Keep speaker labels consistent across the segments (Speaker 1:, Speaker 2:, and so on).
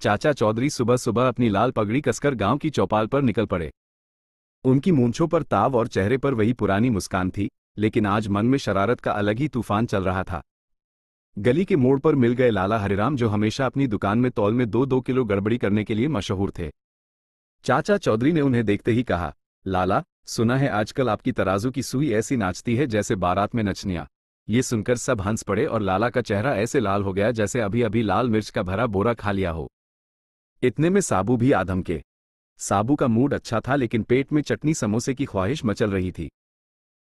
Speaker 1: चाचा चौधरी सुबह सुबह अपनी लाल पगड़ी कसकर गांव की चौपाल पर निकल पड़े। उनकी मूंछों पर ताव और चेहरे पर वही पुरानी मुस्कान थी, लेकिन आज मन में शरारत का अलग ही तूफान चल रहा था। गली के मोड़ पर मिल गए लाला हरिराम, जो हमेशा अपनी दुकान में तौल में 2-2 किलो गड़बड़ी करने के लिए मशहूर थे। चाचा चौधरी ने उन्हें देखते ही कहा, लाला, सुना है आजकल आपकी तराजू की सुई ऐसी नाचती है जैसे बारात में नचनिया। ये सुनकर सब हंस पड़े और लाला का चेहरा ऐसे लाल हो गया जैसे अभी अभी लाल मिर्च का भरा बोरा खा लिया हो। इतने में साबू भी आधम के। साबू का मूड अच्छा था, लेकिन पेट में चटनी समोसे की ख्वाहिश मचल रही थी।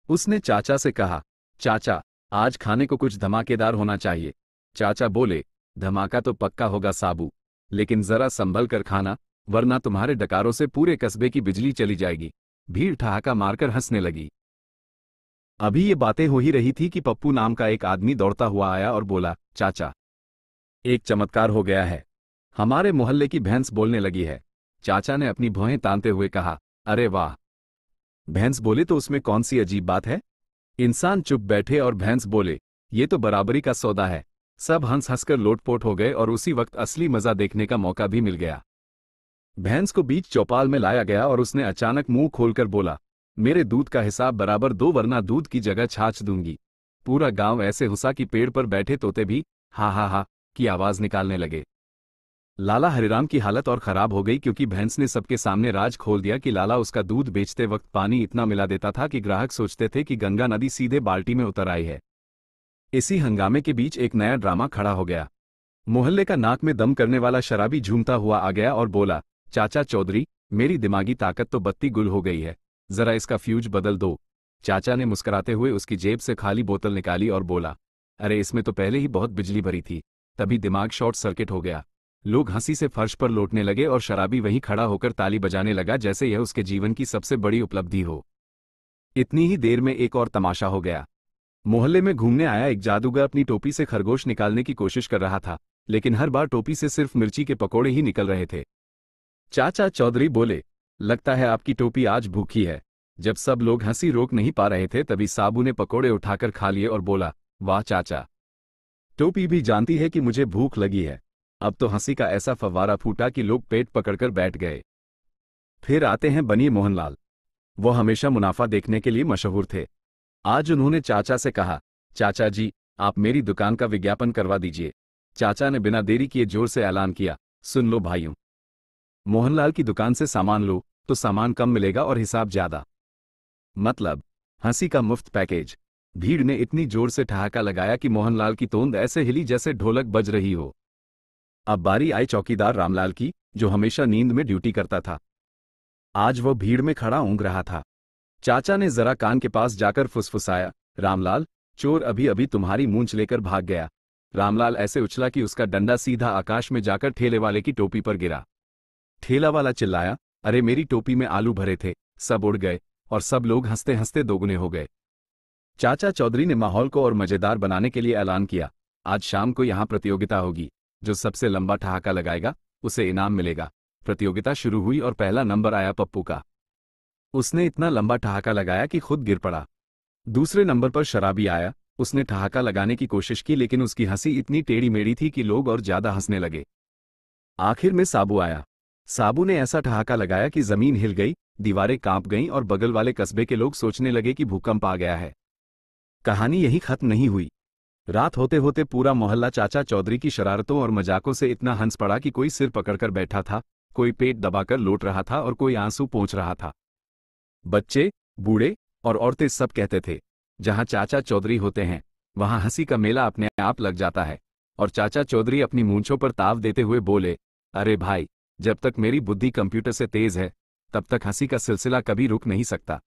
Speaker 1: उसने चाचा से कहा, चाचा, आज खाने को कुछ धमाकेदार होना चाहिए। चाचा बोले, धमाका तो पक्का होगा साबू, लेकिन जरा संभल कर खाना, वरना तुम्हारे डकारों से पूरे कस्बे की बिजली चली जाएगी। भीड़ ठहाका मारकर हंसने लगी। अभी ये बातें हो ही रही थी कि पप्पू नाम का एक आदमी दौड़ता हुआ आया और बोला, चाचा, एक चमत्कार हो गया है। हमारे मोहल्ले की भैंस बोलने लगी है। चाचा ने अपनी भौहें तानते हुए कहा, अरे वाह, भैंस बोले तो उसमें कौन सी अजीब बात है। इंसान चुप बैठे और भैंस बोले, ये तो बराबरी का सौदा है। सब हंस हंसकर लोटपोट हो गए और उसी वक्त असली मजा देखने का मौका भी मिल गया। भैंस को बीच चौपाल में लाया गया और उसने अचानक मुंह खोलकर बोला, मेरे दूध का हिसाब बराबर दो, वरना दूध की जगह छाछ दूंगी। पूरा गांव ऐसे हुआ कि पेड़ पर बैठे तोते भी हा हा हा की आवाज निकालने लगे। लाला हरिराम की हालत और खराब हो गई, क्योंकि भैंस ने सबके सामने राज खोल दिया कि लाला उसका दूध बेचते वक्त पानी इतना मिला देता था कि ग्राहक सोचते थे कि गंगा नदी सीधे बाल्टी में उतर आई है। इसी हंगामे के बीच एक नया ड्रामा खड़ा हो गया। मोहल्ले का नाक में दम करने वाला शराबी झूमता हुआ आ गया और बोला, चाचा चौधरी, मेरी दिमागी ताकत तो बत्ती गुल हो गई है, जरा इसका फ्यूज बदल दो। चाचा ने मुस्कुराते हुए उसकी जेब से खाली बोतल निकाली और बोला, अरे इसमें तो पहले ही बहुत बिजली भरी थी, तभी दिमाग शॉर्ट सर्किट हो गया। लोग हंसी से फर्श पर लौटने लगे और शराबी वहीं खड़ा होकर ताली बजाने लगा जैसे यह उसके जीवन की सबसे बड़ी उपलब्धि हो। इतनी ही देर में एक और तमाशा हो गया। मोहल्ले में घूमने आया एक जादूगर अपनी टोपी से खरगोश निकालने की कोशिश कर रहा था, लेकिन हर बार टोपी से सिर्फ मिर्ची के पकोड़े ही निकल रहे थे। चाचा चौधरी बोले, लगता है आपकी टोपी आज भूखी है। जब सब लोग हंसी रोक नहीं पा रहे थे, तभी साबू ने पकोड़े उठाकर खा लिए और बोला, वाह चाचा, टोपी भी जानती है कि मुझे भूख लगी है। अब तो हंसी का ऐसा फव्वारा फूटा कि लोग पेट पकड़कर बैठ गए। फिर आते हैं बनी मोहनलाल। वो हमेशा मुनाफा देखने के लिए मशहूर थे। आज उन्होंने चाचा से कहा, चाचा जी, आप मेरी दुकान का विज्ञापन करवा दीजिए। चाचा ने बिना देरी किए जोर से ऐलान किया, सुन लो भाइयों, मोहनलाल की दुकान से सामान लो तो सामान कम मिलेगा और हिसाब ज्यादा। मतलब हंसी का मुफ्त पैकेज। भीड़ ने इतनी जोर से ठहाका लगाया कि मोहनलाल की तोंद ऐसे हिली जैसे ढोलक बज रही हो। अब बारी आई चौकीदार रामलाल की, जो हमेशा नींद में ड्यूटी करता था। आज वह भीड़ में खड़ा ऊँघ रहा था। चाचा ने जरा कान के पास जाकर फुसफुसाया, रामलाल, चोर अभी अभी तुम्हारी मूंछ लेकर भाग गया। रामलाल ऐसे उछला कि उसका डंडा सीधा आकाश में जाकर ठेले वाले की टोपी पर गिरा। ठेला वाला चिल्लाया, अरे मेरी टोपी में आलू भरे थे, सब उड़ गए, और सब लोग हंसते हंसते दोगुने हो गए। चाचा चौधरी ने माहौल को और मजेदार बनाने के लिए ऐलान किया, आज शाम को यहाँ प्रतियोगिता होगी। जो सबसे लंबा ठहाका लगाएगा उसे इनाम मिलेगा। प्रतियोगिता शुरू हुई और पहला नंबर आया पप्पू का। उसने इतना लंबा ठहाका लगाया कि खुद गिर पड़ा। दूसरे नंबर पर शराबी आया। उसने ठहाका लगाने की कोशिश की, लेकिन उसकी हंसी इतनी टेढ़ी मेढ़ी थी कि लोग और ज्यादा हंसने लगे। आखिर में साबू आया। साबू ने ऐसा ठहाका लगाया कि जमीन हिल गई, दीवारें कांप गईं और बगल वाले कस्बे के लोग सोचने लगे कि भूकंप आ गया है। कहानी यही खत्म नहीं हुई। रात होते होते पूरा मोहल्ला चाचा चौधरी की शरारतों और मजाकों से इतना हंस पड़ा कि कोई सिर पकड़कर बैठा था, कोई पेट दबाकर लौट रहा था और कोई आंसू पोंछ रहा था। बच्चे, बूढ़े और औरतें सब कहते थे, जहां चाचा चौधरी होते हैं वहां हंसी का मेला अपने आप लग जाता है। और चाचा चौधरी अपनी मूंछों पर ताव देते हुए बोले, अरे भाई, जब तक मेरी बुद्धि कंप्यूटर से तेज है, तब तक हंसी का सिलसिला कभी रुक नहीं सकता।